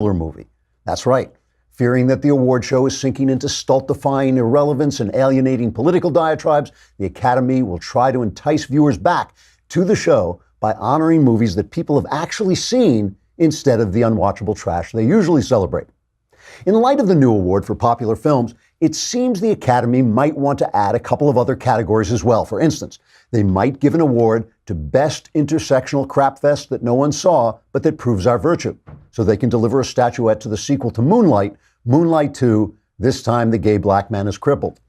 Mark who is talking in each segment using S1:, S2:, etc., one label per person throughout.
S1: movie. That's right. Fearing that the award show is sinking into stultifying irrelevance and alienating political diatribes, the Academy will try to entice viewers back to the show by honoring movies that people have actually seen instead of the unwatchable trash they usually celebrate. In light of the new award for popular films, it seems the Academy might want to add a couple of other categories as well. For instance, they might give an award to Best Intersectional Crapfest that no one saw, but that proves our virtue. So they can deliver a statuette to the sequel to Moonlight, Moonlight 2, this time the gay black man is crippled.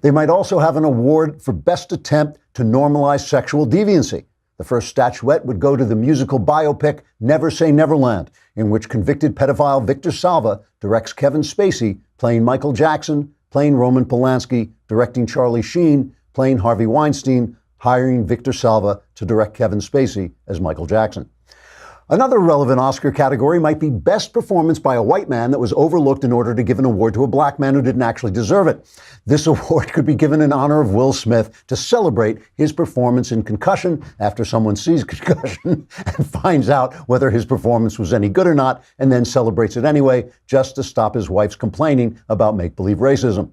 S1: They might also have an award for Best Attempt to Normalize Sexual Deviancy. The first statuette would go to the musical biopic Never Say Neverland, in which convicted pedophile Victor Salva directs Kevin Spacey, playing Michael Jackson, playing Roman Polanski, directing Charlie Sheen, playing Harvey Weinstein, hiring Victor Salva to direct Kevin Spacey as Michael Jackson. Another relevant Oscar category might be Best Performance by a White Man that was overlooked in order to give an award to a black man who didn't actually deserve it. This award could be given in honor of Will Smith to celebrate his performance in Concussion after someone sees Concussion and finds out whether his performance was any good or not, and then celebrates it anyway, just to stop his wife's complaining about make-believe racism.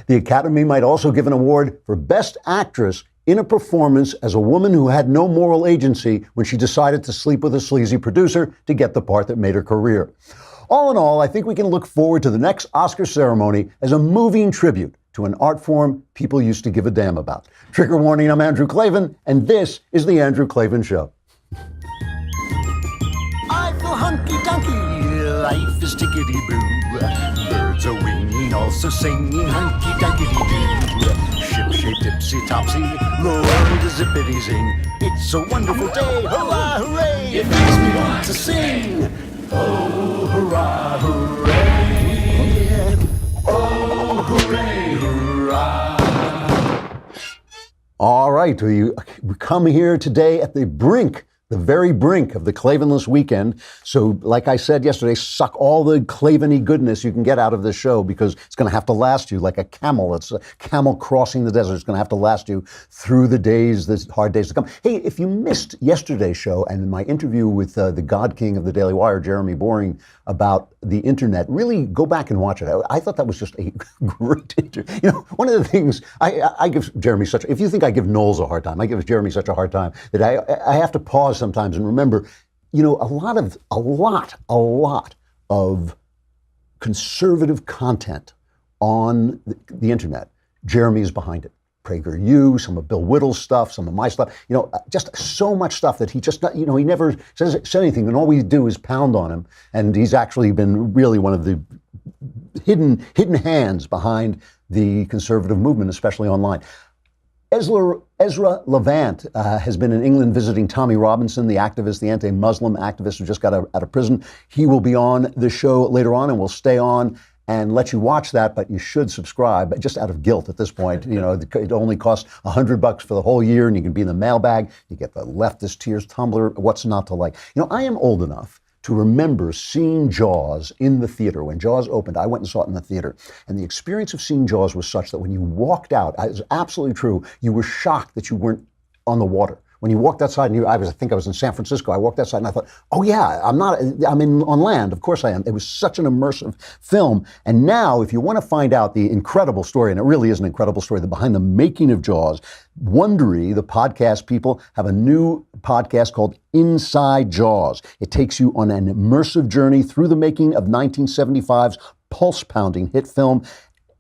S1: The Academy might also give an award for Best Actress in a performance as a woman who had no moral agency when she decided to sleep with a sleazy producer to get the part that made her career. All in all, I think we can look forward to the next Oscar ceremony as a moving tribute to an art form people used to give a damn about. Trigger warning, I'm Andrew Klavan, and this is The Andrew Klavan Show.
S2: I feel hunky-dunky, life is tickety-boo. Birds are winging, also singing hunky-dunky-doo. Ship-shape, tipsy-topsy, the world is zippity-zing. It's a wonderful day, hurrah, hooray! It makes me want to sing. Oh, hurrah, hooray! Oh, hooray, hurrah!
S1: All right, we come here today at the very brink of the Klavanless weekend. So like I said yesterday, suck all the Klavan-y goodness you can get out of this show, because it's going to have to last you like a camel. It's a camel crossing the desert. It's going to have to last you through the days, the hard days to come. Hey, if you missed yesterday's show and my interview with the God King of the Daily Wire, Jeremy Boring, about the internet, really go back and watch it. I thought that was just a great interview. You know, one of the things I give Jeremy if you think I give Knowles a hard time, I give Jeremy such a hard time that I have to pause sometimes and remember, you know, a lot of conservative content on the internet, Jeremy is behind it. PragerU, some of Bill Whittle's stuff, some of my stuff, you know, just so much stuff that he just, you know, he never says anything, and all we do is pound on him. And he's actually been really one of the hidden hands behind the conservative movement, especially online. Ezra Levant has been in England visiting Tommy Robinson, the activist, the anti-Muslim activist who just got out of prison. He will be on the show later on and will stay on and let you watch that, but you should subscribe just out of guilt at this point. You know, it only costs $100 for the whole year, and you can be in the mailbag. You get the leftist tears tumbler. What's not to like? You know, I am old enough to remember seeing Jaws in the theater. When Jaws opened, I went and saw it in the theater. And the experience of seeing Jaws was such that when you walked out, it was absolutely true, you were shocked that you weren't on the water. When you walked outside, and I think I was in San Francisco, I walked outside and I thought, oh yeah, I'm on land. Of course I am. It was such an immersive film. And now, if you want to find out the incredible story, and it really is an incredible story, behind the making of Jaws, Wondery, the podcast people, have a new podcast called Inside Jaws. It takes you on an immersive journey through the making of 1975's pulse-pounding hit film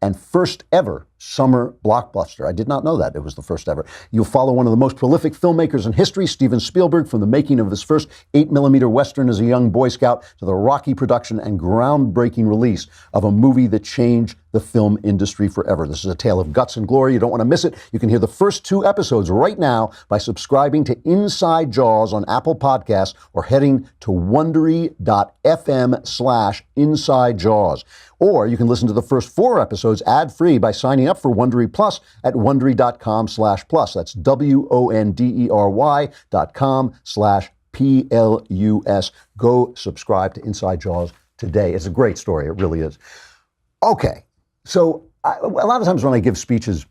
S1: and first ever summer blockbuster. I did not know that it was the first ever. You'll follow one of the most prolific filmmakers in history, Steven Spielberg, from the making of his first 8mm Western as a young Boy Scout to the rocky production and groundbreaking release of a movie that changed the film industry forever. This is a tale of guts and glory. You don't want to miss it. You can hear the first 2 episodes right now by subscribing to Inside Jaws on Apple Podcasts or heading to wondery.fm/Inside Jaws. Or you can listen to the first 4 episodes ad-free by signing up for Wondery Plus at wondery.com/plus. That's WONDERY.com/PLUS. Go subscribe to Inside Jaws today. It's a great story. It really is. Okay. So a lot of times when I give speeches,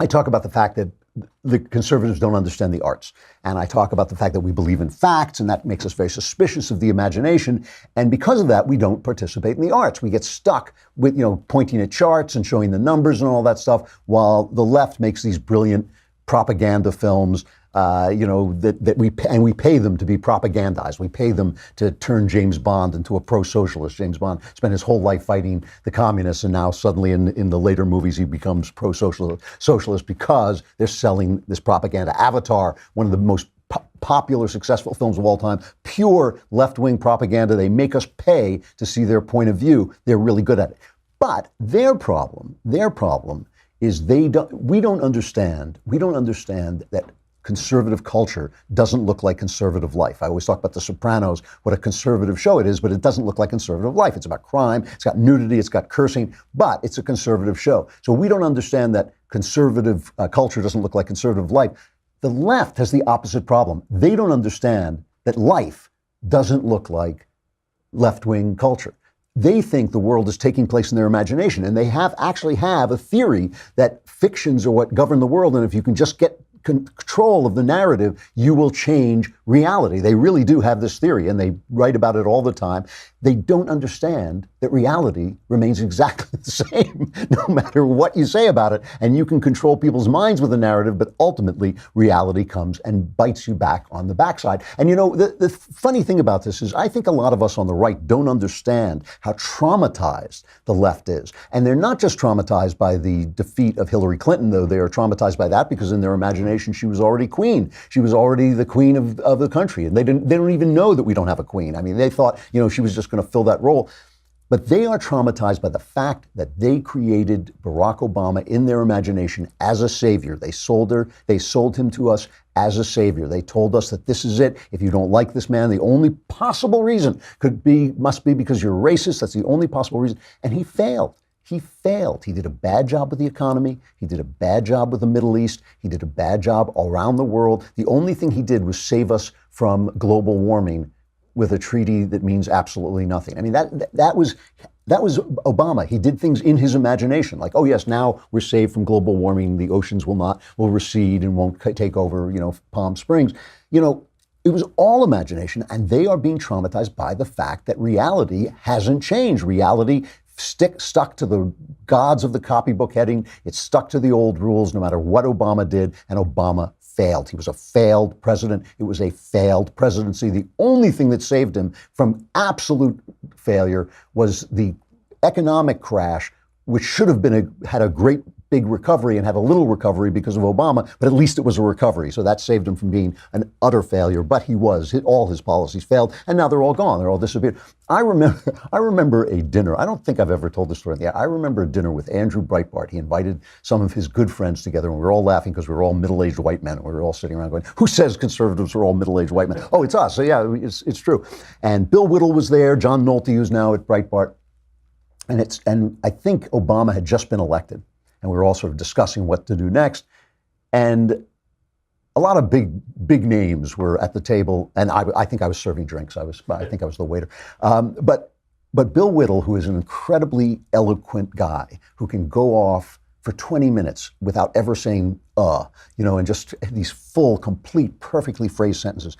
S1: I talk about the fact that the conservatives don't understand the arts. And I talk about the fact that we believe in facts, and that makes us very suspicious of the imagination. And because of that, we don't participate in the arts. We get stuck with, pointing at charts and showing the numbers and all that stuff, while the left makes these brilliant propaganda films, we pay them to be propagandized. We pay them to turn James Bond into a pro-socialist. James Bond spent his whole life fighting the communists, and now suddenly in the later movies he becomes pro-socialist because they're selling this propaganda. Avatar, one of the most popular, successful films of all time, pure left-wing propaganda. They make us pay to see their point of view. They're really good at it. But their problem is we don't understand that conservative culture doesn't look like conservative life. I always talk about The Sopranos, what a conservative show it is, but it doesn't look like conservative life. It's about crime, it's got nudity, it's got cursing, but it's a conservative show. So we don't understand that conservative culture doesn't look like conservative life. The left has the opposite problem. They don't understand that life doesn't look like left-wing culture. They think the world is taking place in their imagination, and they actually have a theory that fictions are what govern the world, and if you can just get control of the narrative, you will change reality. They really do have this theory, and they write about it all the time. They don't understand that reality remains exactly the same, no matter what you say about it. And you can control people's minds with a narrative, but ultimately reality comes and bites you back on the backside. And the funny thing about this is I think a lot of us on the right don't understand how traumatized the left is. And they're not just traumatized by the defeat of Hillary Clinton, though they are traumatized by that because in their imagination she was already queen. She was already the queen of the country. And they don't even know that we don't have a queen. I mean, they thought, she was just going to fill that role. But they are traumatized by the fact that they created Barack Obama in their imagination as a savior. They sold him to us as a savior. They told us that this is it. If you don't like this man, the only possible reason must be because you're racist. That's the only possible reason. And he failed. He failed. He did a bad job with the economy. He did a bad job with the Middle East. He did a bad job around the world. The only thing he did was save us from global warming with a treaty that means absolutely nothing. I mean, that was Obama. He did things in his imagination, like, oh yes, now we're saved from global warming. The oceans will recede and won't take over, Palm Springs. It was all imagination, and they are being traumatized by the fact that reality hasn't changed. Reality stuck to the gods of the copybook heading. It stuck to the old rules no matter what Obama did, and Obama failed. He was a failed president. It was a failed presidency. The only thing that saved him from absolute failure was the economic crash, which should have had a great big recovery and had a little recovery because of Obama, but at least it was a recovery. So that saved him from being an utter failure. But all his policies failed, and now they're all gone. They're all disappeared. I remember a dinner. I don't think I've ever told this story. I remember a dinner with Andrew Breitbart. He invited some of his good friends together, and we were all laughing because we were all middle-aged white men. We were all sitting around going, who says conservatives are all middle-aged white men? Oh, it's us. So yeah, it's true. And Bill Whittle was there, John Nolte, who's now at Breitbart. And I think Obama had just been elected. And we were all sort of discussing what to do next. And a lot of big names were at the table. And I think I was serving drinks. I think I was the waiter. But Bill Whittle, who is an incredibly eloquent guy who can go off for 20 minutes without ever saying, and just these full, complete, perfectly phrased sentences.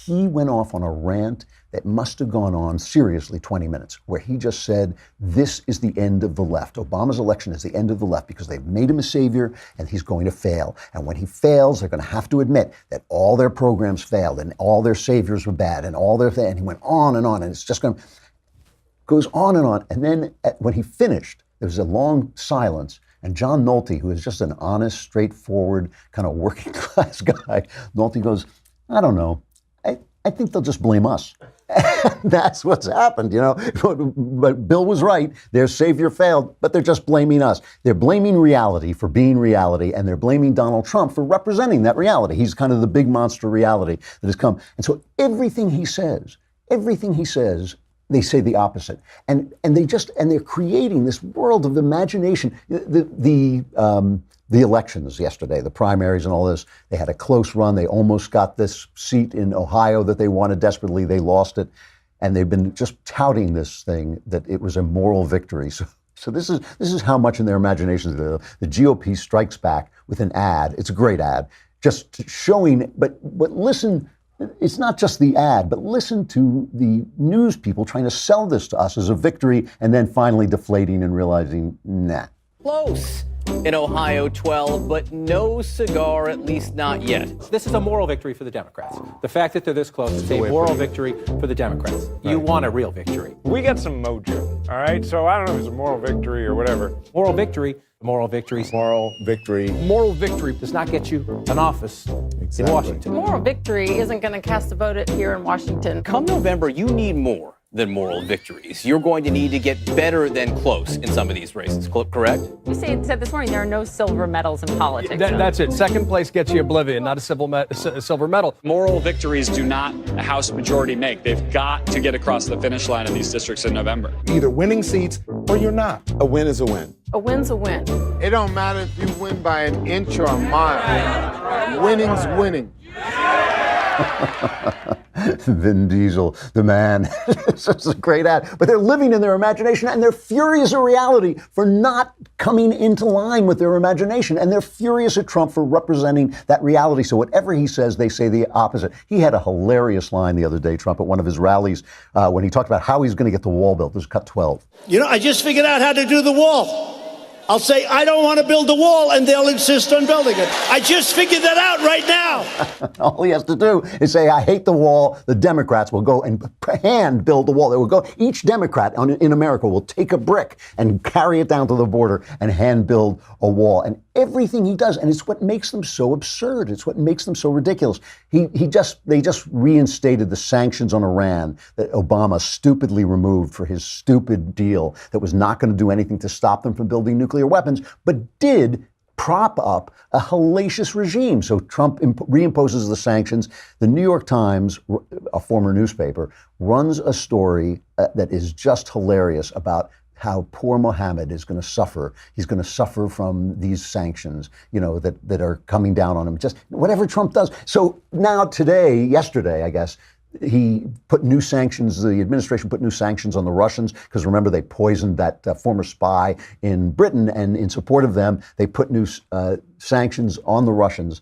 S1: He went off on a rant that must have gone on seriously 20 minutes, where he just said, this is the end of the left. Obama's election is the end of the left because they've made him a savior and he's going to fail. And when he fails, they're going to have to admit that all their programs failed and all their saviors were bad and and he went on, and it's just goes on. And then when he finished, there was a long silence. And John Nolte, who is just an honest, straightforward, kind of working class guy, Nolte goes, I don't know. I think they'll just blame us. That's what's happened, But Bill was right. Their savior failed, but they're just blaming us. They're blaming reality for being reality, and they're blaming Donald Trump for representing that reality. He's kind of the big monster reality that has come. And so everything he says, they say the opposite. And they're creating this world of imagination. The elections yesterday, the primaries and all this, they had a close run. They almost got this seat in Ohio that they wanted desperately. They lost it. And they've been just touting this thing that it was a moral victory. So So this is how much in their imaginations the GOP strikes back with an ad. It's a great ad, just showing. But listen, it's not just the ad, but listen to the news people trying to sell this to us as a victory, and then finally deflating and realizing, nah.
S3: Close in Ohio 12, but no cigar, at least not yet.
S4: This is a moral victory for the Democrats. The fact that they're this close is a moral victory for the Democrats. You want a real victory.
S5: We got some mojo, all right? So I don't know if it's a moral victory or whatever.
S4: Moral victory, moral victories.
S5: Moral victory.
S4: Moral victory does not get you an office in Washington.
S6: Moral victory isn't going to cast a vote here in Washington.
S3: Come November, you need more than moral victories. You're going to need to get better than close in some of these races, correct?
S6: You said this morning there are no silver medals in politics.
S4: That's it. Second place gets you oblivion, not a silver medal.
S7: Moral victories do not a House majority make. They've got to get across the finish line in these districts in November.
S8: Either winning seats or you're not. A win is a win.
S6: A win's a win.
S9: It don't matter if you win by an inch or a mile. Winning's winning.
S1: Vin Diesel, the man. It's a great ad. But they're living in their imagination, and they're furious at reality for not coming into line with their imagination. And they're furious at Trump for representing that reality. So whatever he says, they say the opposite. He had a hilarious line the other day, Trump, at one of his rallies, when he talked about how he's going to get the wall built. This is cut 12.
S10: You know, I just figured out how to do the wall. I'll say, I don't want to build the wall, and they'll insist on building it. I just figured that out right now.
S1: All he has to do is say, I hate the wall. The Democrats will go and hand build the wall. They will go. Each Democrat in America will take a brick and carry it down to the border and hand build a wall. And everything he does, and it's what makes them so absurd. It's what makes them so ridiculous. They just reinstated the sanctions on Iran that Obama stupidly removed for his stupid deal that was not going to do anything to stop them from building nuclear weapons, but did prop up a hellacious regime. So Trump reimposes the sanctions. The New York Times, a former newspaper, runs a story that is just hilarious about how poor Mohammed is going to suffer. He's going to suffer from these sanctions, that are coming down on him. Just whatever Trump does. So now yesterday, I guess, he put new sanctions, the administration put new sanctions on the Russians, because remember, they poisoned that former spy in Britain, and in support of them, they put new sanctions on the Russians.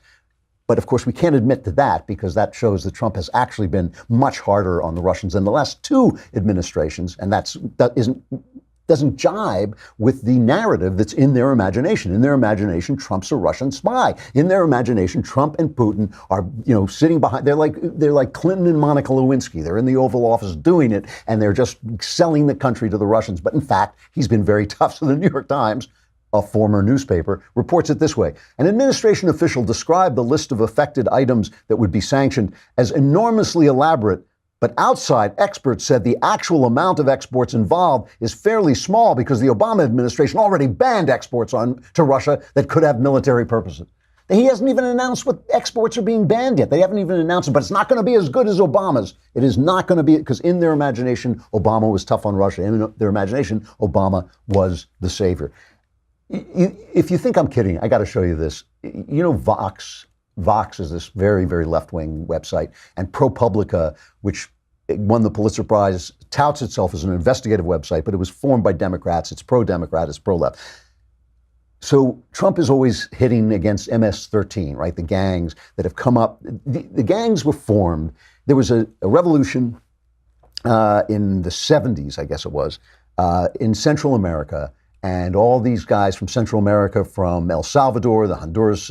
S1: But of course, we can't admit to that, because that shows that Trump has actually been much harder on the Russians than the last two administrations, and that doesn't jibe with the narrative that's in their imagination. In their imagination, Trump's a Russian spy. In their imagination, Trump and Putin are, sitting behind. They're like Clinton and Monica Lewinsky. They're in the Oval Office doing it, and they're just selling the country to the Russians. But in fact, he's been very tough. So the New York Times, a former newspaper, reports it this way. An administration official described the list of affected items that would be sanctioned as enormously elaborate, but outside experts said the actual amount of exports involved is fairly small because the Obama administration already banned exports to Russia that could have military purposes. He hasn't even announced what exports are being banned yet. They haven't even announced it, but it's not going to be as good as Obama's. It is not going to be, because in their imagination, Obama was tough on Russia. In their imagination, Obama was the savior. If you think I'm kidding, I got to show you this. Vox is this very, very left-wing website, and ProPublica, which won the Pulitzer Prize, touts itself as an investigative website, but it was formed by Democrats. It's pro-Democrat, it's pro-left. So Trump is always hitting against MS-13, right? The gangs that have come up. The gangs were formed. There was a revolution in the 70s, I guess it was, in Central America. And all these guys from Central America, from El Salvador, the Honduras,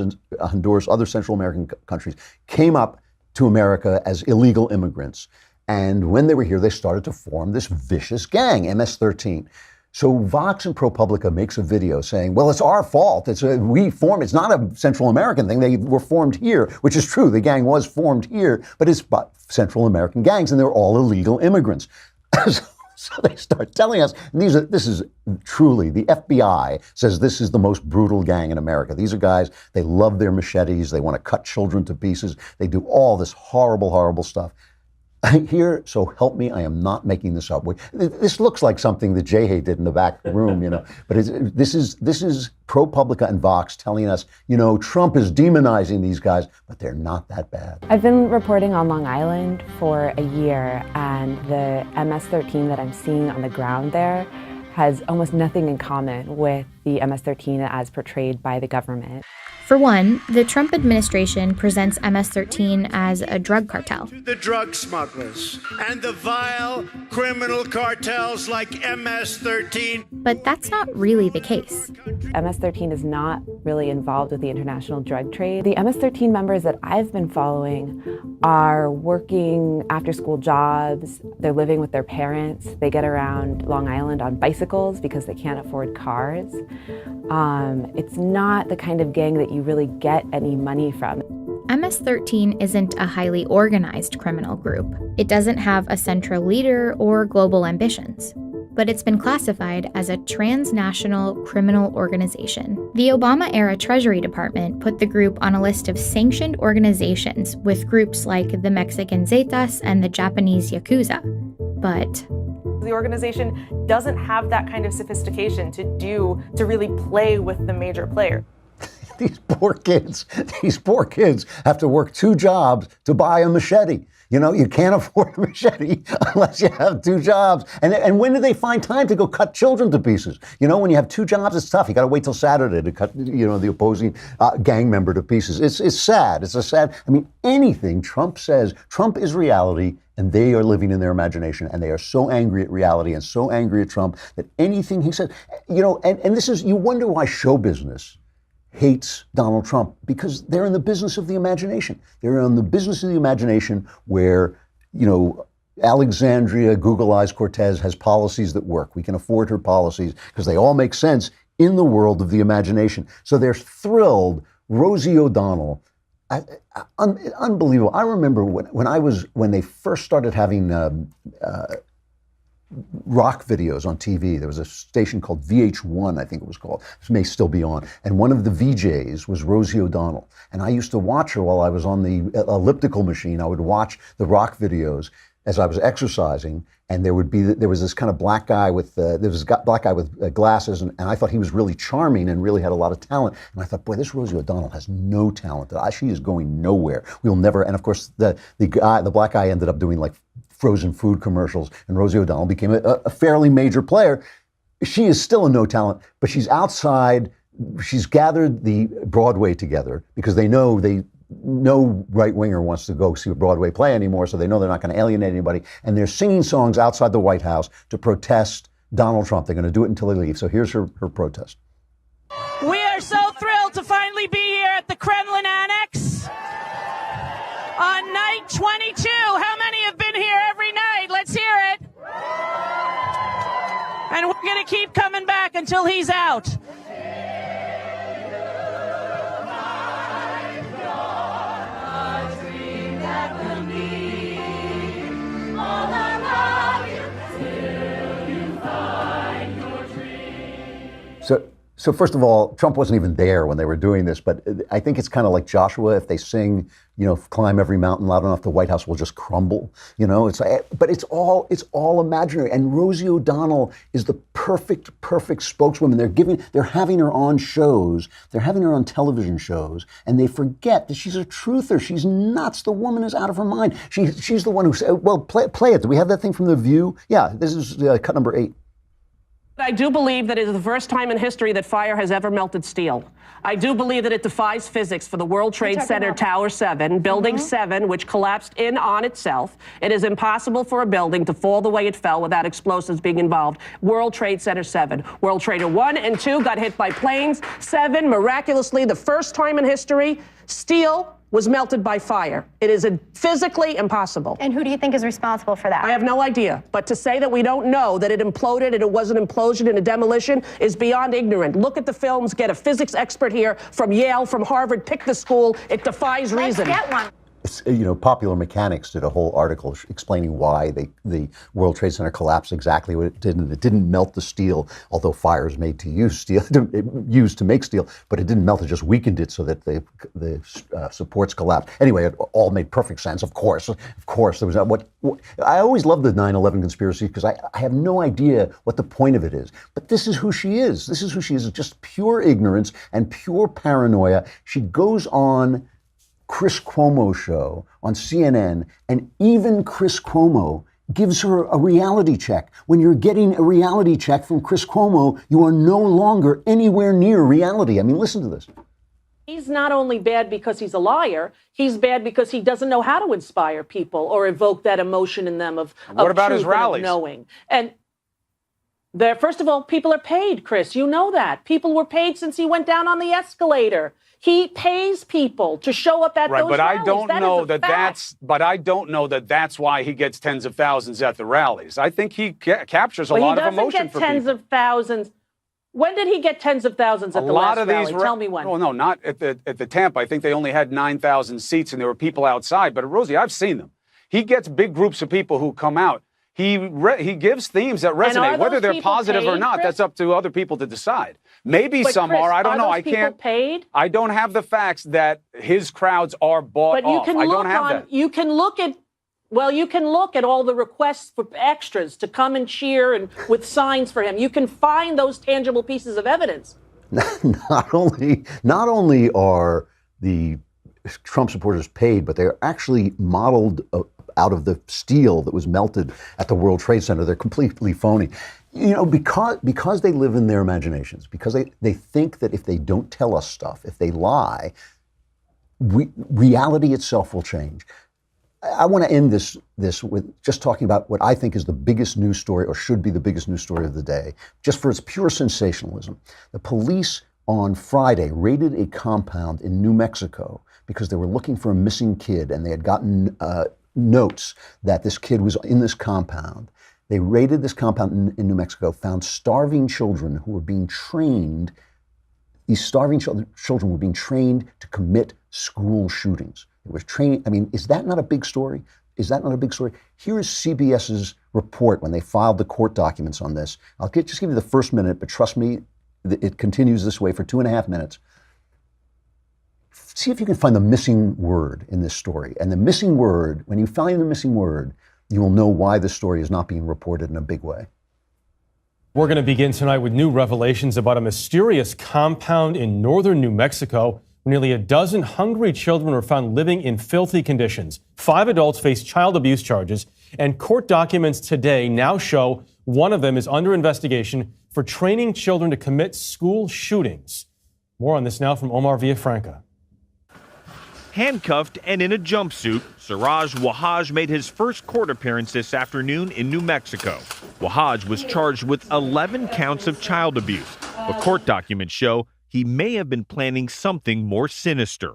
S1: other Central American countries, came up to America as illegal immigrants. And when they were here, they started to form this vicious gang, MS-13. So Vox and ProPublica makes a video saying, well, it's our fault. It's not a Central American thing. They were formed here, which is true. The gang was formed here, but it's Central American gangs, and they're all illegal immigrants. So they start telling us, and this is truly, the FBI says this is the most brutal gang in America. These are guys, they love their machetes, they want to cut children to pieces, they do all this horrible, horrible stuff. Here, so help me, I am not making this up. This looks like something that Jay did in the back room, but this is ProPublica and Vox telling us, Trump is demonizing these guys, but they're not that bad.
S11: I've been reporting on Long Island for a year, and the MS-13 that I'm seeing on the ground there has almost nothing in common with the MS-13 as portrayed by the government.
S12: For one, the Trump administration presents MS-13 as a drug cartel.
S10: The drug smugglers and the vile criminal cartels like MS-13.
S12: But that's not really the case.
S11: MS-13 is not really involved with the international drug trade. The MS-13 members that I've been following are working after-school jobs. They're living with their parents. They get around Long Island on bicycles because they can't afford cars. It's not the kind of gang that you really get any money from.
S12: MS-13 isn't a highly organized criminal group. It doesn't have a central leader or global ambitions. But it's been classified as a transnational criminal organization. The Obama-era Treasury Department put the group on a list of sanctioned organizations with groups like the Mexican Zetas and the Japanese Yakuza. But
S13: the organization doesn't have that kind of sophistication to really play with the major player.
S1: These poor kids have to work 2 jobs to buy a machete. You know, you can't afford a machete unless you have 2 jobs. And when do they find time to go cut children to pieces? You know, when you have 2 jobs, it's tough. You got to wait till Saturday to cut, the opposing gang member to pieces. It's sad. It's a sad, anything Trump says, Trump is reality, and they are living in their imagination, and they are so angry at reality and so angry at Trump that anything he says, and this is, you wonder why show business hates Donald Trump, because they're in the business of the imagination. They're in the business of the imagination where, Alexandria Google Eyes Cortez has policies that work. We can afford her policies because they all make sense in the world of the imagination. So they're thrilled. Rosie O'Donnell, unbelievable. I remember when they first started having rock videos on TV. There was a station called VH1, I think it was called. This may still be on. And one of the VJs was Rosie O'Donnell. And I used to watch her while I was on the elliptical machine. I would watch the rock videos as I was exercising. And there was this kind of black guy with glasses, and I thought he was really charming and really had a lot of talent. And I thought, boy, this Rosie O'Donnell has no talent. She is going nowhere. We'll never. And of course, the black guy ended up doing like frozen food commercials, and Rosie O'Donnell became a fairly major player. She is still a no talent, but she's outside. She's gathered the Broadway together because no right-winger wants to go see a Broadway play anymore, so they know they're not going to alienate anybody. And they're singing songs outside the White House to protest Donald Trump. They're going to do it until they leave. So here's her protest.
S14: We are so thrilled to finally be here at the Kremlin Annex on night 22. How many have been here every night? Let's hear it. And we're going to keep coming back until he's out.
S1: So first of all, Trump wasn't even there when they were doing this, but I think it's kind of like Joshua. If they sing, climb every mountain loud enough, the White House will just crumble. But it's all imaginary. And Rosie O'Donnell is the perfect spokeswoman. They're having her on shows. They're having her on television shows, and they forget that she's a truther. She's nuts. The woman is out of her mind. She's the one who said, well, play it. Do we have that thing from The View? Yeah, this is cut number 8.
S15: I do believe that it is the first time in history that fire has ever melted steel. I do believe that it defies physics for the World Trade Center Tower 7, Building 7, which collapsed in on itself. It is impossible for a building to fall the way it fell without explosives being involved. World Trade Center 7. World Trader 1 and 2 got hit by planes. 7, miraculously, the first time in history, steel was melted by fire. It is physically impossible.
S16: And who do you think is responsible for that?
S15: I have no idea. But to say that we don't know that it imploded and it was an implosion and a demolition is beyond ignorant. Look at the films, get a physics expert here from Yale, from Harvard, pick the school. It defies reason.
S16: Let's get one.
S1: Popular Mechanics did a whole article explaining why the World Trade Center collapsed exactly what it did. And it didn't melt the steel, although fire is made to use steel, used to make steel, but it didn't melt. It just weakened it so that the supports collapsed. Anyway, it all made perfect sense. Of course, there was what I always loved the 9/11 conspiracy because I have no idea what the point of it is. But this is who she is. This is who she is. It's just pure ignorance and pure paranoia. She goes on Chris Cuomo show on CNN, and even Chris Cuomo gives her a reality check. When you're getting a reality check from Chris Cuomo, you are no longer anywhere near reality. I mean, listen to this.
S15: He's not only bad because he's a liar, he's bad because he doesn't know how to inspire people or evoke that emotion in them of
S5: What about
S15: truth
S5: his rallies?
S15: and of knowing. And there, first of all, people are paid, Chris. You know that. People were paid since he went down on the escalator. He pays people to show up at
S17: right,
S15: those
S17: but
S15: rallies.
S17: I don't
S15: That
S17: know
S15: is a
S17: that
S15: fact.
S17: that's. But I don't know that that's why he gets tens of thousands at the rallies. I think he captures a lot of emotion for
S15: He doesn't get tens
S17: people.
S15: of thousands. When did he get tens of thousands at the last rally? Tell me when.
S17: Well, no, not at the Tampa. I think they only had 9,000 seats, and there were people outside. But Rosie, I've seen them. He gets big groups of people who come out. He gives themes that resonate, whether they're positive or not. That's up to other people to decide. Maybe some are. I don't know. I can't.
S15: Paid?
S17: I don't have the facts that his crowds are bought off. I don't have that.
S15: You can look at. Well, you can look at all the requests for extras to come and cheer and with signs for him. You can find those tangible pieces of evidence.
S1: Not only are the Trump supporters paid, but they're actually modeled out of the steel that was melted at the World Trade Center. They're completely phony. You know, because they live in their imaginations, because they think that if they don't tell us stuff, if they lie, reality itself will change. I want to end this with just talking about what I think is the biggest news story, or should be the biggest news story of the day, just for its pure sensationalism. The police on Friday raided a compound in New Mexico because they were looking for a missing kid, and they had gotten notes that this kid was in this compound. They raided this compound in New Mexico, found starving children who were being trained. These starving children were being trained to commit school shootings. It was training. I mean, is that not a big story? Is that not a big story? Here is CBS's report when they filed the court documents on this. I'll just give you the first minute, but trust me, it continues this way for 2.5 minutes. See if you can find the missing word in this story. And the missing word, when you find the missing word, you will know why this story is not being reported in a big way.
S18: We're going to begin tonight with new revelations about a mysterious compound in northern New Mexico. Nearly a dozen hungry children were found living in filthy conditions. 5 adults face child abuse charges, and court documents today now show one of them is under investigation for training children to commit school shootings. More on this now from Omar Villafranca.
S19: Handcuffed and in a jumpsuit, Siraj Wahaj made his first court appearance this afternoon in New Mexico. Wahaj was charged with 11 counts of child abuse, but court documents show he may have been planning something more sinister.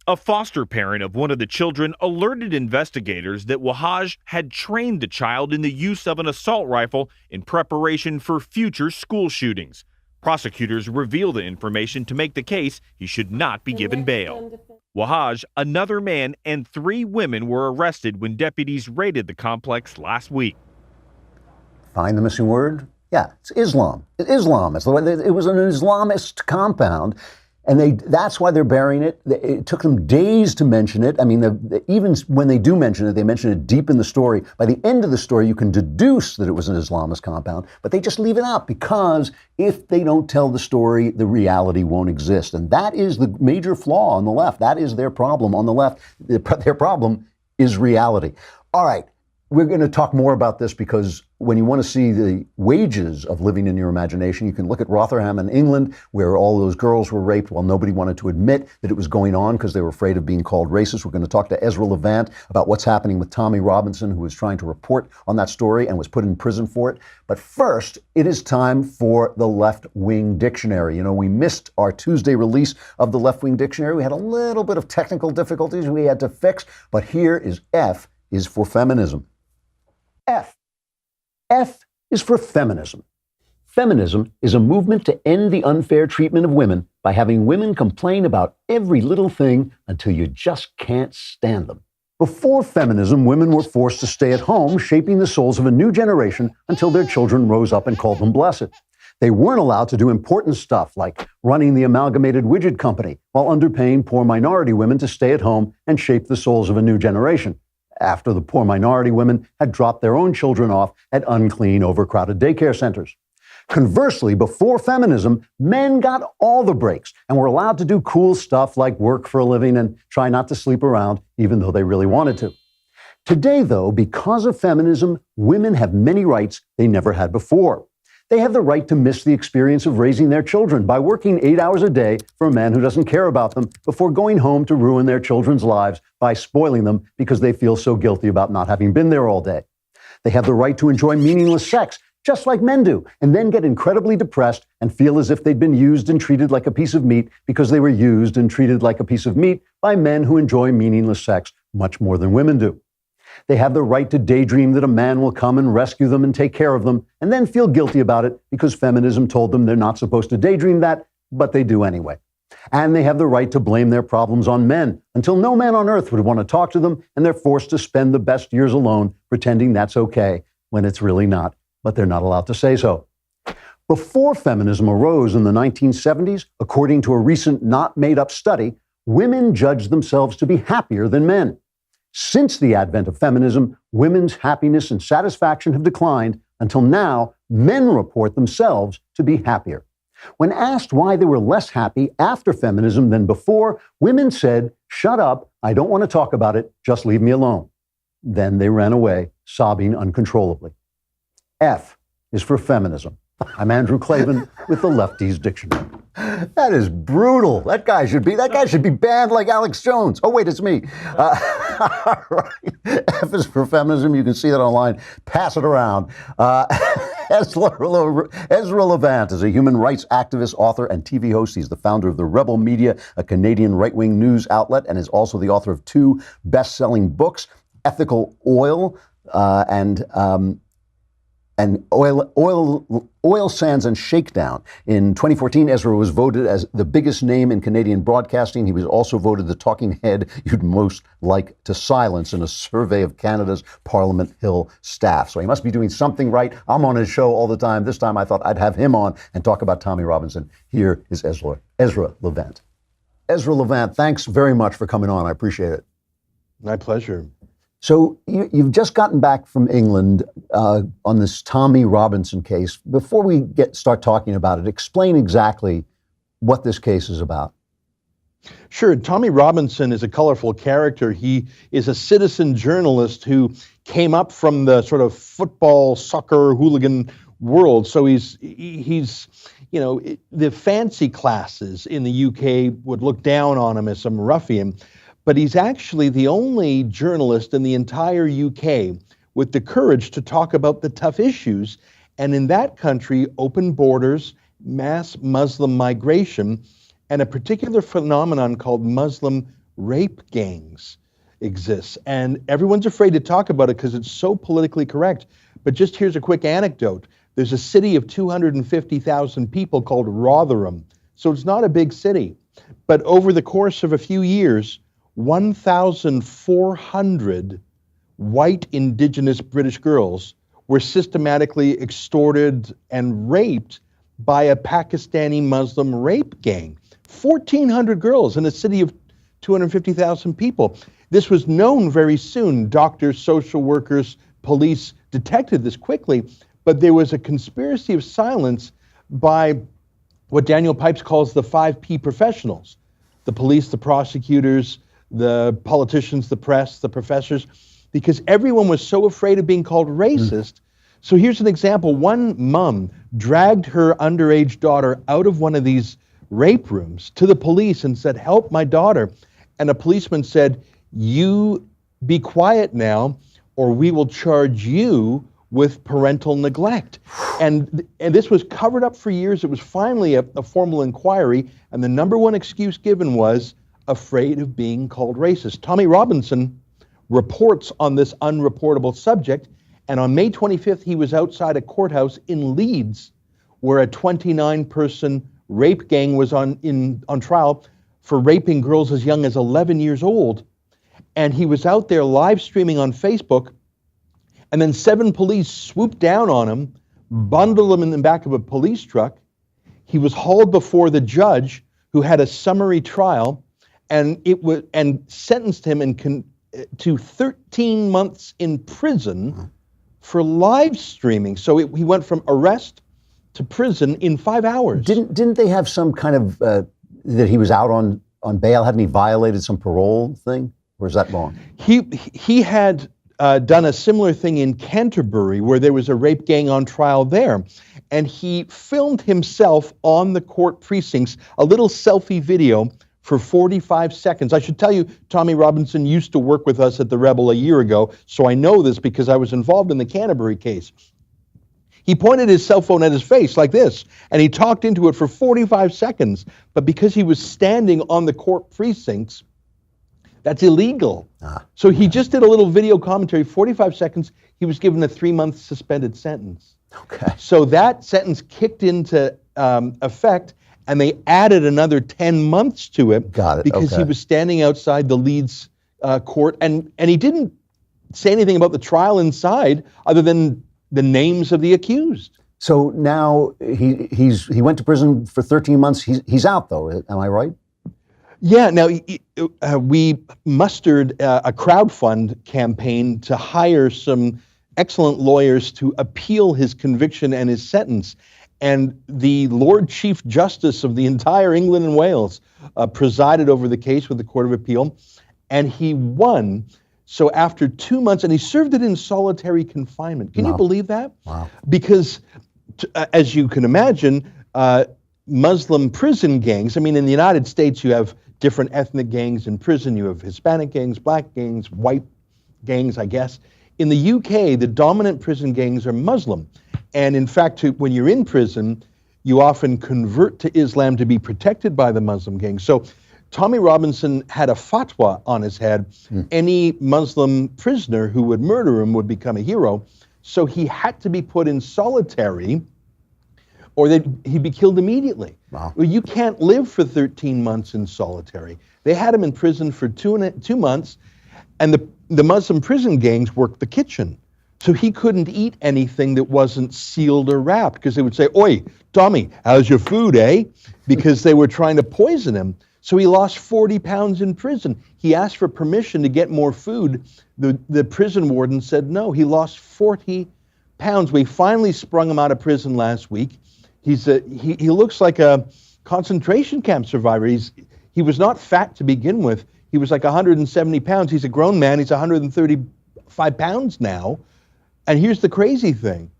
S19: A foster parent of one of the children alerted investigators that Wahaj had trained the child in the use of an assault rifle in preparation for future school shootings. Prosecutors revealed the information to make the case he should not be given bail. Wahaj, another man, and 3 women were arrested when deputies raided the complex last week.
S1: Find the missing word? Yeah, it's Islam. Islam. It's the way it was an Islamist compound, and that's why they're burying it. It took them days to mention it. I mean, even when they do mention it, they mention it deep in the story. By the end of the story, you can deduce that it was an Islamist compound, but they just leave it out because if they don't tell the story, the reality won't exist. And that is the major flaw on the left. That is their problem on the left. Their problem is reality. All right. We're going to talk more about this because when you want to see the wages of living in your imagination, you can look at Rotherham in England, where all those girls were raped while nobody wanted to admit that it was going on because they were afraid of being called racist. We're going to talk to Ezra Levant about what's happening with Tommy Robinson, who was trying to report on that story and was put in prison for it. But first, it is time for the Left Wing Dictionary. You know, we missed our Tuesday release of the Left Wing Dictionary. We had a little bit of technical difficulties we had to fix, but here is F is for feminism. F. F is for feminism. Feminism is a movement to end the unfair treatment of women by having women complain about every little thing until you just can't stand them. Before feminism, women were forced to stay at home, shaping the souls of a new generation until their children rose up and called them blessed. They weren't allowed to do important stuff like running the Amalgamated Widget Company while underpaying poor minority women to stay at home and shape the souls of a new generation, after the poor minority women had dropped their own children off at unclean, overcrowded daycare centers. Conversely, before feminism, men got all the breaks and were allowed to do cool stuff like work for a living and try not to sleep around, even though they really wanted to. Today, though, because of feminism, women have many rights they never had before. They have the right to miss the experience of raising their children by working 8 hours a day for a man who doesn't care about them before going home to ruin their children's lives by spoiling them because they feel so guilty about not having been there all day. They have the right to enjoy meaningless sex, just like men do, and then get incredibly depressed and feel as if they'd been used and treated like a piece of meat because they were used and treated like a piece of meat by men who enjoy meaningless sex much more than women do. They have the right to daydream that a man will come and rescue them and take care of them, and then feel guilty about it because feminism told them they're not supposed to daydream that, but they do anyway. And they have the right to blame their problems on men until no man on earth would want to talk to them, and they're forced to spend the best years alone pretending that's okay when it's really not, but they're not allowed to say so. Before feminism arose in the 1970s, according to a recent not made up study, women judged themselves to be happier than men. Since the advent of feminism, women's happiness and satisfaction have declined until now men report themselves to be happier. When asked why they were less happy after feminism than before, women said, "Shut up, I don't want to talk about it, just leave me alone." Then they ran away, sobbing uncontrollably. F is for feminism. I'm Andrew Klavan with the Lefties Dictionary. That is brutal. That guy should be banned like Alex Jones. Oh, wait, it's me. All right. F is for feminism. You can see that online. Pass it around. Ezra Levant is a human rights activist, author, and TV host. He's the founder of The Rebel Media, a Canadian right-wing news outlet, and is also the author of 2 best-selling books, Ethical Oil and Oil Sands and Shakedown. In 2014, Ezra was voted as the biggest name in Canadian broadcasting. He was also voted the talking head you'd most like to silence in a survey of Canada's Parliament Hill staff. So he must be doing something right. I'm on his show all the time. This time I thought I'd have him on and talk about Tommy Robinson. Here is Ezra Levant. Ezra Levant, thanks very much for coming on. I appreciate it.
S20: My pleasure.
S1: So you've just gotten back from England on this Tommy Robinson case. Before we start talking about it, explain exactly what this case is about.
S20: Sure. Tommy Robinson is a colorful character. He is a citizen journalist who came up from the sort of football, soccer, hooligan world. So he's the fancy classes in the UK would look down on him as some ruffian. But he's actually the only journalist in the entire UK with the courage to talk about the tough issues. And in that country, open borders, mass Muslim migration, and a particular phenomenon called Muslim rape gangs exists. And everyone's afraid to talk about it because it's so politically correct. But just here's a quick anecdote. There's a city of 250,000 people called Rotherham. So it's not a big city. But over the course of a few years, 1,400 white indigenous British girls were systematically extorted and raped by a Pakistani Muslim rape gang. 1,400 girls in a city of 250,000 people. This was known very soon. Doctors, social workers, police detected this quickly, but there was a conspiracy of silence by what Daniel Pipes calls the 5P professionals, the police, the prosecutors, the politicians, the press, the professors, because everyone was so afraid of being called racist. So here's an example. One mom dragged her underage daughter out of one of these rape rooms to the police and said, "Help my daughter." And a policeman said, "You be quiet now, or we will charge you with parental neglect." And this was covered up for years. It was finally a formal inquiry, and the number one excuse given was afraid of being called racist. Tommy Robinson reports on this unreportable subject, and on May 25th, he was outside a courthouse in Leeds, where a 29-person rape gang was on trial for raping girls as young as 11 years old. And he was out there live streaming on Facebook, and then 7 police swooped down on him, bundled him in the back of a police truck. He was hauled before the judge, who had a summary trial, and sentenced him to 13 months in prison for live streaming. So he went from arrest to prison in 5 hours.
S1: Didn't they have some kind of that he was out on bail? Hadn't he violated some parole thing? Or is that wrong?
S20: He had done a similar thing in Canterbury where there was a rape gang on trial there. And he filmed himself on the court precincts, a little selfie video for 45 seconds. I should tell you, Tommy Robinson used to work with us at the Rebel a year ago, so I know this because I was involved in the Canterbury case. He pointed his cell phone at his face like this, and he talked into it for 45 seconds. But because he was standing on the court precincts, that's illegal. So he just did a little video commentary, 45 seconds. He was given a 3-month suspended sentence.
S1: Okay.
S20: So that sentence kicked into effect, and they added another 10 months to it.
S1: Got it.
S20: Because he
S1: Okay.
S20: was standing outside the Leeds court, and he didn't say anything about the trial inside other than the names of the accused.
S1: So now he went to prison for 13 months. He's out though. Am I right?
S20: Yeah. Now we mustered a crowdfund campaign to hire some excellent lawyers to appeal his conviction and his sentence. And the Lord Chief Justice of the entire England and Wales presided over the case with the Court of Appeal, and he won. So after 2 months, and he served it in solitary confinement. Can you believe that?
S1: Wow.
S20: Because, as you can imagine, Muslim prison gangs, I mean, in the United States, you have different ethnic gangs in prison. You have Hispanic gangs, black gangs, white gangs, I guess. In the UK, the dominant prison gangs are Muslim. And in fact, when you're in prison, you often convert to Islam to be protected by the Muslim gangs. So Tommy Robinson had a fatwa on his head. Any Muslim prisoner who would murder him would become a hero. So he had to be put in solitary or he'd be killed immediately.
S1: Wow.
S20: Well, you can't live for 13 months in solitary. They had him in prison for 2 months, and the Muslim prison gangs worked the kitchen. So he couldn't eat anything that wasn't sealed or wrapped because they would say, "Oi, Tommy, how's your food, eh?" Because they were trying to poison him. So he lost 40 pounds in prison. He asked for permission to get more food. The prison warden said no. He lost 40 pounds. We finally sprung him out of prison last week. He looks like a concentration camp survivor. He was not fat to begin with. He was like 170 pounds. He's a grown man. He's 135 pounds now. And here's the crazy thing.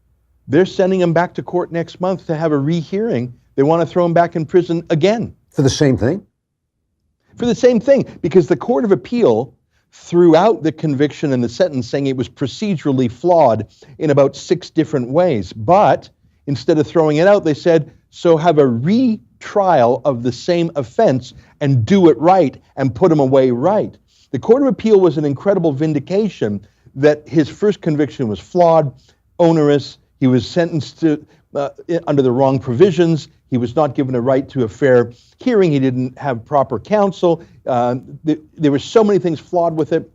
S20: They're sending him back to court next month to have a rehearing. They want to throw him back in prison again.
S1: For the same thing?
S20: For the same thing, because the Court of Appeal threw out the conviction and the sentence, saying it was procedurally flawed in about 6 different ways. But instead of throwing it out, they said, so have a retrial of the same offense and do it right and put him away right. The Court of Appeal was an incredible vindication that his first conviction was flawed, onerous. He was sentenced to under the wrong provisions. He was not given a right to a fair hearing. He didn't have proper counsel. There were so many things flawed with it.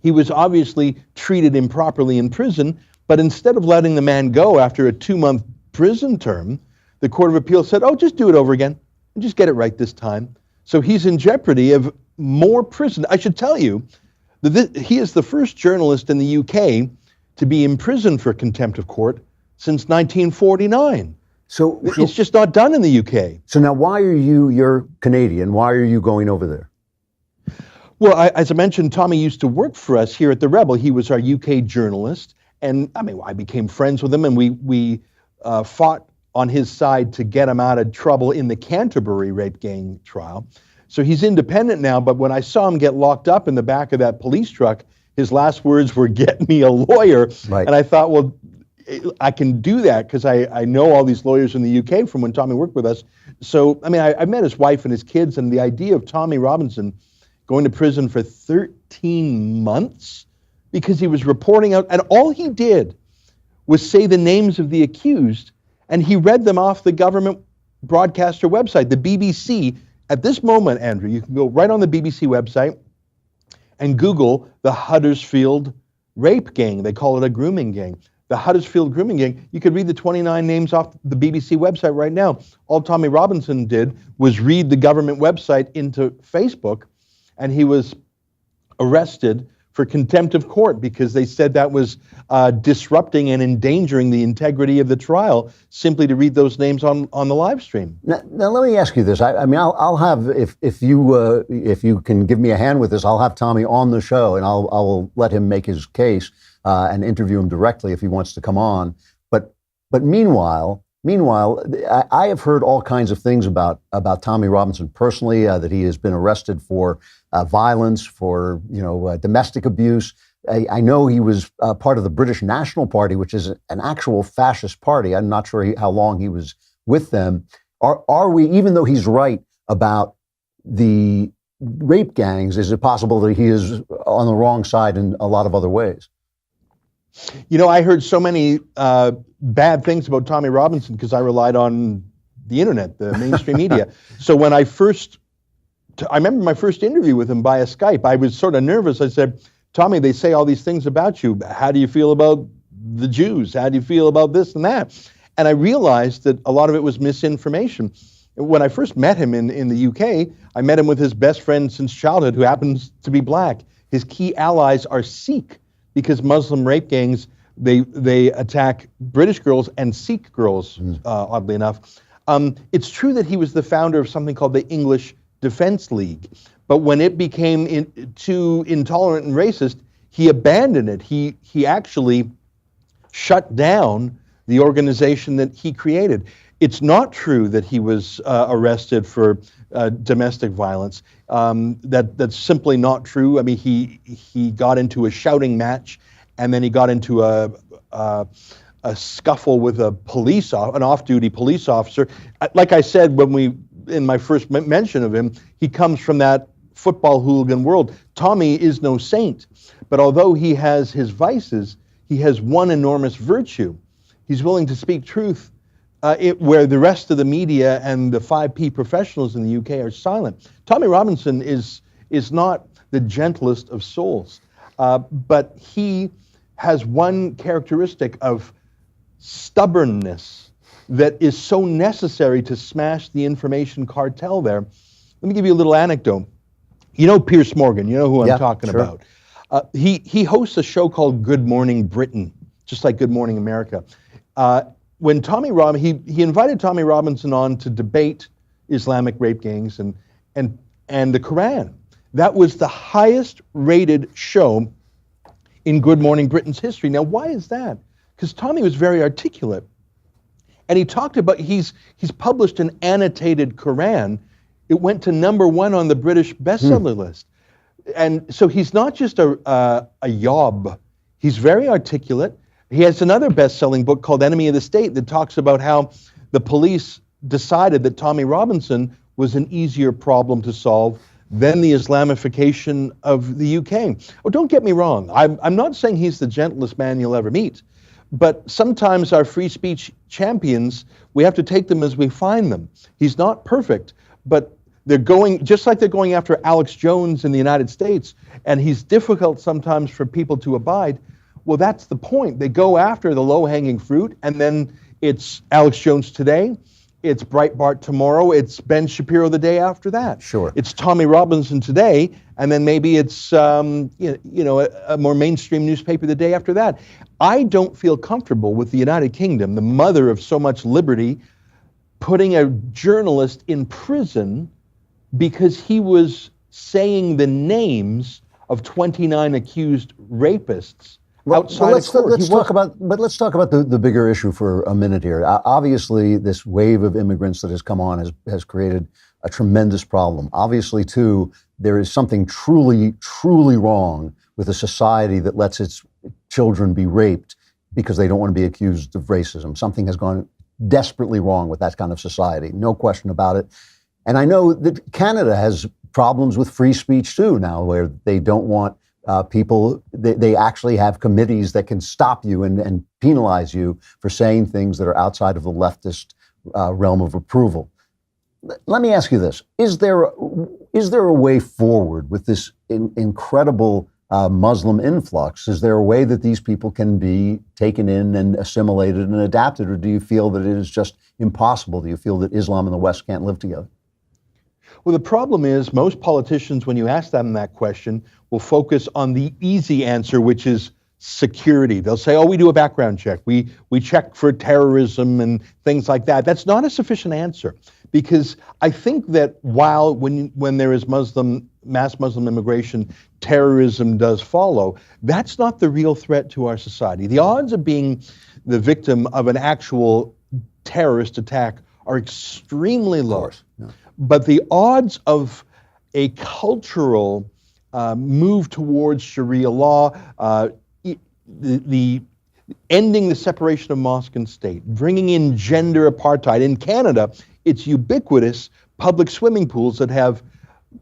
S20: He was obviously treated improperly in prison, but instead of letting the man go after a 2-month prison term, the Court of Appeal said, oh, just do it over again and just get it right this time. So he's in jeopardy of more prison. I should tell you that he is the first journalist in the UK to be imprisoned for contempt of court since 1949.
S1: So
S20: it's just not done in the UK.
S1: So now you're Canadian, why are you going over there?
S20: Well, as I mentioned, Tommy used to work for us here at the Rebel. He was our UK journalist. And I mean, I became friends with him, and we fought on his side to get him out of trouble in the Canterbury rape gang trial. So he's independent now, but when I saw him get locked up in the back of that police truck, his last words were, "Get me a lawyer."
S1: Right.
S20: And I thought, well, I can do that because I know all these lawyers in the UK from when Tommy worked with us. So, I mean, I met his wife and his kids, and the idea of Tommy Robinson going to prison for 13 months because he was reporting out, and all he did was say the names of the accused, and he read them off the government broadcaster website, the BBC. At this moment, Andrew, you can go right on the BBC website and Google the Huddersfield rape gang. They call it a grooming gang. The Huddersfield grooming gang. You could read the 29 names off the BBC website right now. All Tommy Robinson did was read the government website into Facebook, and he was arrested for contempt of court because they said that was disrupting and endangering the integrity of the trial simply to read those names on the live stream.
S1: Now let me ask you this. I mean, I'll have if you can give me a hand with this, I'll have Tommy on the show and I'll let him make his case and interview him directly if he wants to come on. But meanwhile, I have heard all kinds of things about Tommy Robinson personally, that he has been arrested for violence, for domestic abuse. I know he was part of the British National Party, which is an actual fascist party. I'm not sure how long he was with them. Are we, even though he's right about the rape gangs, is it possible that he is on the wrong side in a lot of other ways?
S20: I heard so many bad things about Tommy Robinson because I relied on the internet, the mainstream media. So when I remember my first interview with him via Skype, I was sort of nervous. I said, Tommy, they say all these things about you. How do you feel about the Jews? How do you feel about this and that? And I realized that a lot of it was misinformation. When I first met him in the UK, I met him with his best friend since childhood who happens to be black. His key allies are Sikh, because Muslim rape gangs, they attack British girls and Sikh girls, oddly enough. It's true that he was the founder of something called the English Defence League, but when it became too intolerant and racist, he abandoned it. He actually shut down the organization that he created. It's not true that he was arrested for domestic violence. That's simply not true. I mean, he got into a shouting match, and then he got into a scuffle with an off-duty police officer. Like I said, in my first mention of him, he comes from that football hooligan world. Tommy is no saint, but although he has his vices, he has one enormous virtue. He's willing to speak truth where the rest of the media and the 5P professionals in the UK are silent. Tommy Robinson is not the gentlest of souls, but he has one characteristic of stubbornness that is so necessary to smash the information cartel there. Let me give you a little anecdote. You know Piers Morgan, you know who I'm talking about. He hosts a show called Good Morning Britain, just like Good Morning America. When he invited Tommy Robinson on to debate Islamic rape gangs and the Quran. That was the highest rated show in Good Morning Britain's history. Now, why is that? Because Tommy was very articulate. And he talked about, he's published an annotated Quran. It went to #1 on the British bestseller list. And so he's not just a yob. He's very articulate. He has another best-selling book called Enemy of the State that talks about how the police decided that Tommy Robinson was an easier problem to solve than the Islamification of the UK. Oh, don't get me wrong. I'm not saying he's the gentlest man you'll ever meet, but sometimes our free speech champions, we have to take them as we find them. He's not perfect, but they're going, just like they're going after Alex Jones in the United States, and he's difficult sometimes for people to abide. Well, that's the point. They go after the low-hanging fruit, and then it's Alex Jones today, it's Breitbart tomorrow, it's Ben Shapiro the day after that.
S1: Sure.
S20: It's Tommy Robinson today, and then maybe it's a more mainstream newspaper the day after that. I don't feel comfortable with the United Kingdom, the mother of so much liberty, putting a journalist in prison because he was saying the names of 29 accused rapists.
S1: Let's talk about the bigger issue for a minute here. Obviously, this wave of immigrants that has come on has created a tremendous problem. Obviously, too, there is something truly, truly wrong with a society that lets its children be raped because they don't want to be accused of racism. Something has gone desperately wrong with that kind of society. No question about it. And I know that Canada has problems with free speech, too, now, where they don't want people, they actually have committees that can stop you and penalize you for saying things that are outside of the leftist realm of approval. Let me ask you this. Is there a way forward with this incredible Muslim influx? Is there a way that these people can be taken in and assimilated and adapted, or do you feel that it is just impossible? Do you feel that Islam and the West can't live together?
S20: Well, the problem is most politicians, when you ask them that question, will focus on the easy answer, which is security. They'll say, oh, we do a background check. We check for terrorism and things like that. That's not a sufficient answer, because I think that while when there is mass Muslim immigration, terrorism does follow, that's not the real threat to our society. The odds of being the victim of an actual terrorist attack are extremely low. But the odds of a cultural move towards Sharia law, the ending the separation of mosque and state, bringing in gender apartheid. In Canada, it's ubiquitous public swimming pools that have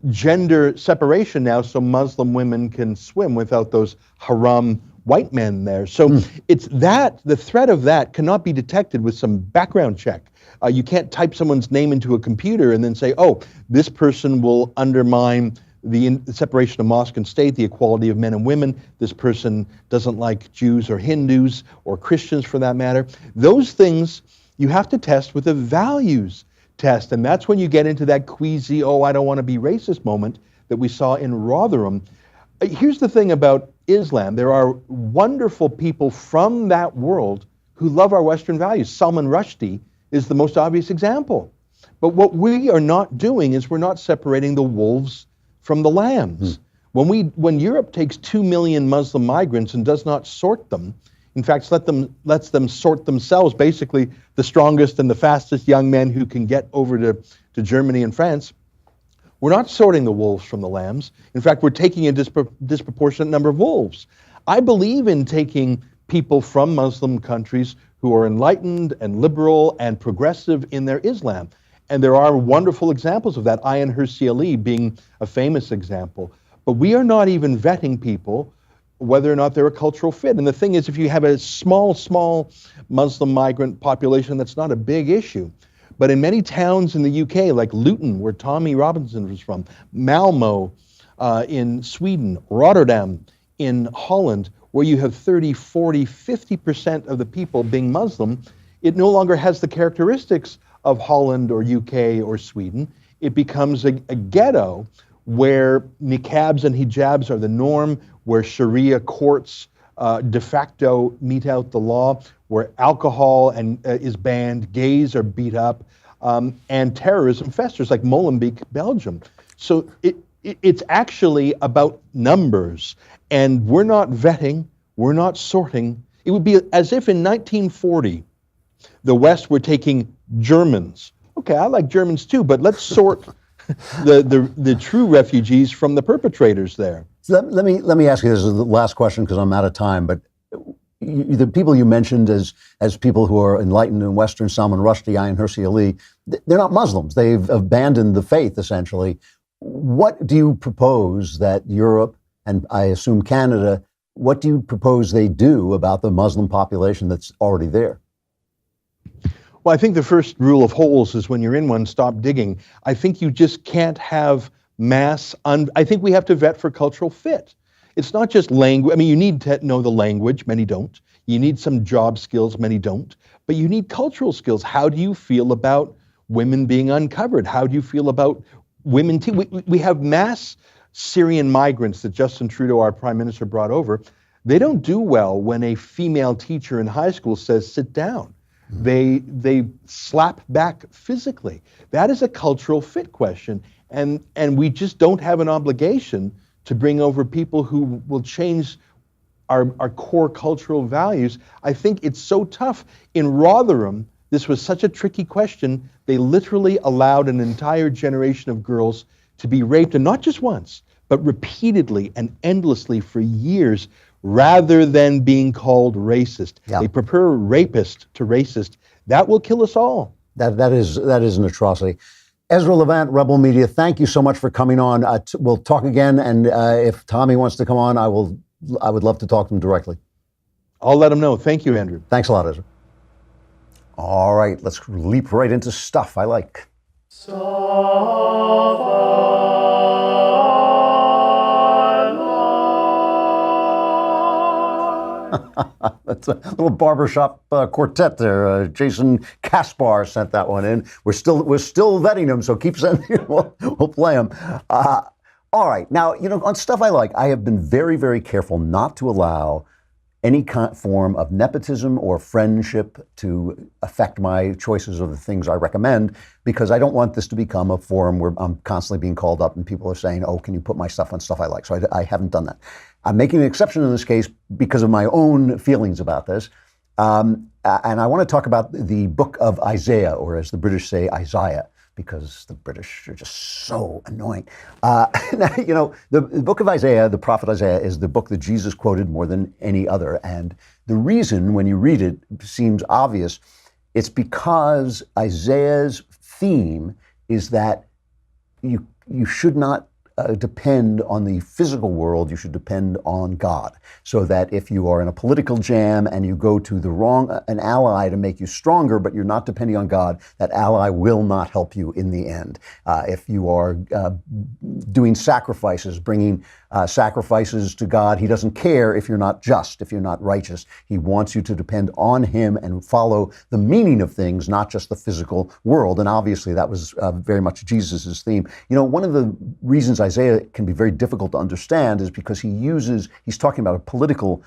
S20: gender separation now, so Muslim women can swim without those haram white men there. So it's that, the threat of that cannot be detected with some background check. You can't type someone's name into a computer and then say, oh, this person will undermine the separation of mosque and state, the equality of men and women. This person doesn't like Jews or Hindus or Christians for that matter. Those things you have to test with a values test. And that's when you get into that queasy, oh, I don't want to be racist moment that we saw in Rotherham. Here's the thing about Islam. There are wonderful people from that world who love our Western values. Salman Rushdie is the most obvious example. But what we are not doing is we're not separating the wolves from the lambs. When Europe takes 2 million Muslim migrants and does not sort them, in fact, lets them sort themselves, basically the strongest and the fastest young men who can get over to Germany and France, we're not sorting the wolves from the lambs. In fact, we're taking a disproportionate number of wolves. I believe in taking people from Muslim countries who are enlightened and liberal and progressive in their Islam. And there are wonderful examples of that, Ayaan Hirsi Ali being a famous example. But we are not even vetting people whether or not they're a cultural fit. And the thing is, if you have a small Muslim migrant population, that's not a big issue. But in many towns in the UK, like Luton, where Tommy Robinson was from, Malmo in Sweden, Rotterdam in Holland, where you have 30, 40, 50% of the people being Muslim, it no longer has the characteristics of Holland or UK or Sweden. It becomes a ghetto where niqabs and hijabs are the norm, where Sharia courts de facto mete out the law, where alcohol is banned, gays are beat up, and terrorism festers, like Molenbeek, Belgium. So it's actually about numbers, and we're not vetting, we're not sorting. It would be as if in 1940, the West were taking Germans. Okay, I like Germans too, but let's sort the true refugees from the perpetrators there.
S1: So let me ask you, this is the last question because I'm out of time, but the people you mentioned as people who are enlightened in Western, Salman Rushdie, Ayaan Hirsi Ali, they're not Muslims. They've abandoned the faith, essentially. What do you propose that Europe, and I assume Canada, what do you propose they do about the Muslim population that's already there?
S20: Well, I think the first rule of holes is when you're in one, stop digging. I think you just can't have I think we have to vet for cultural fit. It's not just language. I mean, you need to know the language. Many don't. You need some job skills. Many don't. But you need cultural skills. How do you feel about women being uncovered? How do you feel about women? We have mass Syrian migrants that Justin Trudeau, our prime minister, brought over. They don't do well when a female teacher in high school says, sit down. They slap back physically. That is a cultural fit question. And we just don't have an obligation to bring over people who will change our core cultural values. I think it's so tough. In Rotherham, this was such a tricky question. They literally allowed an entire generation of girls to be raped, and not just once, but repeatedly and endlessly for years, rather than being called racist. They prefer rapist to racist. That will kill us all.
S1: That is an atrocity. Ezra Levant, Rebel Media, thank you so much for coming on. We'll talk again, and if Tommy wants to come on, I would love to talk to him directly.
S20: I'll let him know. Thank you, Andrew.
S1: Thanks a lot, Ezra. All right, let's leap right into stuff I like. That's a little barbershop quartet there. Jason Kaspar sent that one in. We're still vetting them, so keep sending. We'll play them. All right, now on stuff I like, I have been very, very careful not to allow any form of nepotism or friendship to affect my choices of the things I recommend, because I don't want this to become a forum where I'm constantly being called up and people are saying, oh, can you put my stuff on stuff I like? So I haven't done that. I'm making an exception in this case because of my own feelings about this. And I want to talk about the book of Isaiah, or as the British say, Isaiah, because the British are just so annoying. The book of Isaiah, the prophet Isaiah, is the book that Jesus quoted more than any other. And the reason, when you read it, seems obvious. It's because Isaiah's theme is that you should not depend on the physical world, you should depend on God. So that if you are in a political jam and you go to an ally to make you stronger, but you're not depending on God, that ally will not help you in the end. If you are doing sacrifices, bringing sacrifices to God, he doesn't care if you're not just, if you're not righteous. He wants you to depend on him and follow the meaning of things, not just the physical world. And obviously that was very much Jesus's theme. One of the reasons Isaiah can be very difficult to understand is because he's talking about political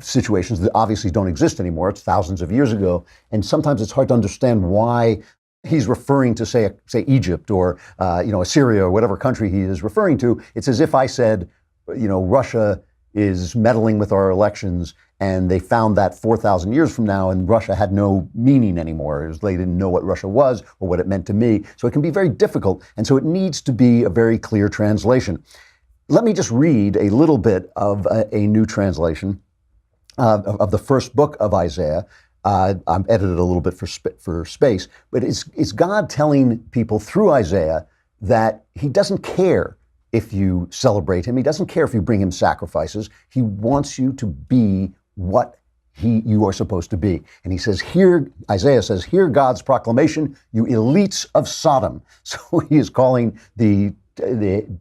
S1: situations that obviously don't exist anymore. It's thousands of years ago. And sometimes it's hard to understand why he's referring to, say Egypt or, Assyria or whatever country he is referring to. It's as if I said, Russia is meddling with our elections, and they found that 4,000 years from now, and Russia had no meaning anymore. They didn't know what Russia was or what it meant to me. So it can be very difficult. And so it needs to be a very clear translation. Let me just read a little bit of a new translation of the first book of Isaiah. I'm edited a little bit for space, but it's God telling people through Isaiah that he doesn't care if you celebrate him. He doesn't care if you bring him sacrifices. He wants you to be what you are supposed to be. And he says, Isaiah says, hear God's proclamation, you elites of Sodom. So he is calling the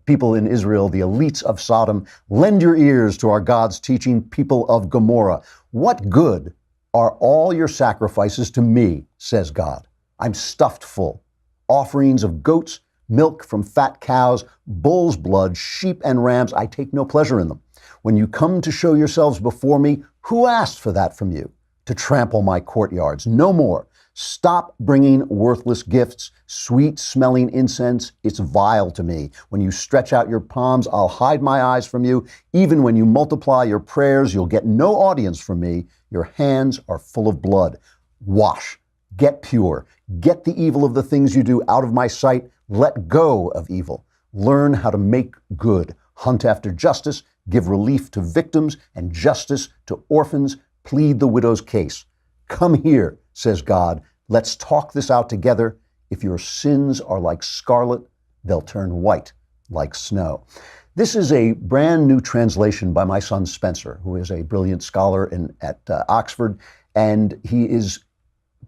S1: people in Israel, the elites of Sodom. Lend your ears to our God's teaching, people of Gomorrah. What good are all your sacrifices to me, says God? I'm stuffed full. Offerings of goats, milk from fat cows, bull's blood, sheep and rams, I take no pleasure in them. When you come to show yourselves before me, who asked for that from you? To trample my courtyards? No more. Stop bringing worthless gifts, sweet-smelling incense. It's vile to me. When you stretch out your palms, I'll hide my eyes from you. Even when you multiply your prayers, you'll get no audience from me. Your hands are full of blood. Wash. Get pure. Get the evil of the things you do out of my sight. Let go of evil. Learn how to make good. Hunt after justice. Give relief to victims and justice to orphans. Plead the widow's case. Come here, says God. Let's talk this out together. If your sins are like scarlet, they'll turn white like snow. This is a brand new translation by my son Spencer, who is a brilliant scholar at Oxford, and he is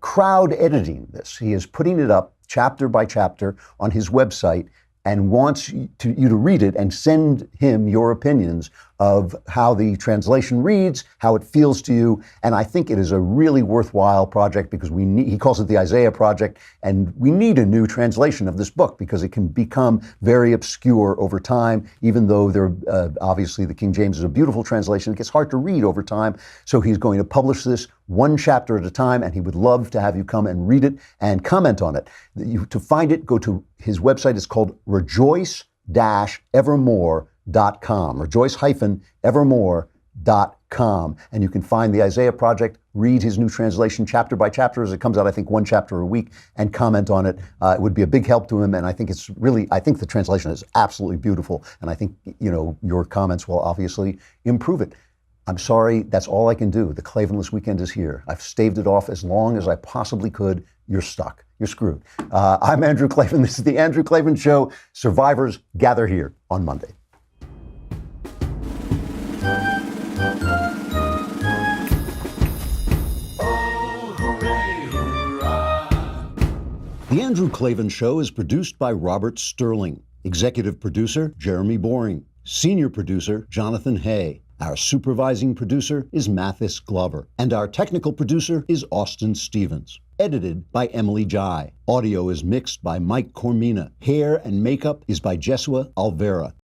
S1: crowd editing this. He is putting it up chapter by chapter on his website and wants you to read it and send him your opinions of how the translation reads, how it feels to you. And I think it is a really worthwhile project because he calls it the Isaiah Project, and we need a new translation of this book because it can become very obscure over time, even though obviously the King James is a beautiful translation. It gets hard to read over time. So he's going to publish this one chapter at a time, and he would love to have you come and read it and comment on it. To find it, go to his website. It's called rejoice-evermore.com. rejoice-evermore.com. And you can find the Isaiah Project, read his new translation chapter by chapter as it comes out, I think one chapter a week, and comment on it. It would be a big help to him. And I think I think the translation is absolutely beautiful. And I think, your comments will obviously improve it. I'm sorry, that's all I can do. The Klavanless weekend is here. I've staved it off as long as I possibly could. You're stuck. You're screwed. I'm Andrew Klavan. This is The Andrew Klavan Show. Survivors, gather here on Monday. The Andrew Klavan Show is produced by Robert Sterling. Executive producer, Jeremy Boring. Senior producer, Jonathan Hay. Our supervising producer is Mathis Glover, and our technical producer is Austin Stevens. Edited by Emily Jai. Audio is mixed by Mike Cormina. Hair and makeup is by Jesua Alvera.